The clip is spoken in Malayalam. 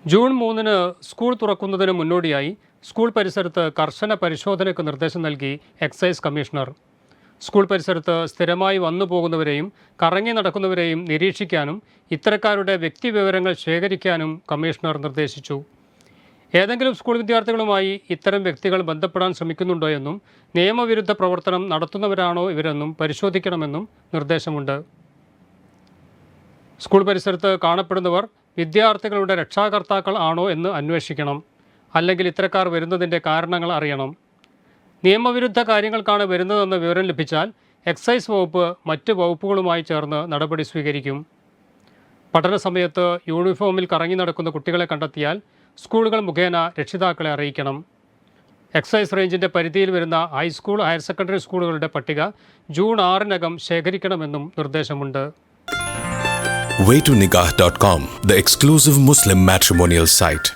ജൂൺ 3-ന് സ്കൂൾ തുറക്കുന്നതിന് മുന്നോടിയായി സ്കൂൾ പരിസരത്ത് കർശന പരിശോധനയ്ക്ക് നിർദ്ദേശം നൽകി എക്സൈസ് കമ്മീഷണർ. സ്കൂൾ പരിസരത്ത് സ്ഥിരമായി വന്നു പോകുന്നവരെയും കറങ്ങി നടക്കുന്നവരെയും നിരീക്ഷിക്കാനും ഇത്തരക്കാരുടെ വ്യക്തിവിവരങ്ങൾ ശേഖരിക്കാനും കമ്മീഷണർ നിർദ്ദേശിച്ചു. ഏതെങ്കിലും സ്കൂൾ വിദ്യാർത്ഥികളുമായി ഇത്തരം വ്യക്തികൾ ബന്ധപ്പെടാൻ ശ്രമിക്കുന്നുണ്ടോ എന്നും നിയമവിരുദ്ധ പ്രവർത്തനം നടത്തുന്നവരാണോ ഇവരെന്നും പരിശോധിക്കണമെന്നും നിർദ്ദേശമുണ്ട്. സ്കൂൾ പരിസരത്ത് കാണപ്പെടുന്നവർ വിദ്യാർത്ഥികളുടെ രക്ഷാകർത്താക്കൾ ആണോ എന്ന് അന്വേഷിക്കണം. അല്ലെങ്കിൽ ഇത്തരക്കാർ വരുന്നതിൻ്റെ കാരണങ്ങൾ അറിയണം. നിയമവിരുദ്ധ കാര്യങ്ങൾക്കാണ് വരുന്നതെന്ന് വിവരം ലഭിച്ചാൽ എക്സൈസ് വകുപ്പ് മറ്റ് വകുപ്പുകളുമായി ചേർന്ന് നടപടി സ്വീകരിക്കും. പഠന സമയത്ത് യൂണിഫോമിൽ കറങ്ങി നടക്കുന്ന കുട്ടികളെ കണ്ടെത്തിയാൽ സ്കൂളുകൾ മുഖേന രക്ഷിതാക്കളെ അറിയിക്കണം. എക്സൈസ് റേഞ്ചിൻ്റെ പരിധിയിൽ വരുന്ന ഹൈസ്കൂൾ, ഹയർ സെക്കൻഡറി സ്കൂളുകളുടെ പട്ടിക ജൂൺ 6-നകം ശേഖരിക്കണമെന്നും നിർദ്ദേശമുണ്ട്. Waytonikah.com, the exclusive Muslim matrimonial site.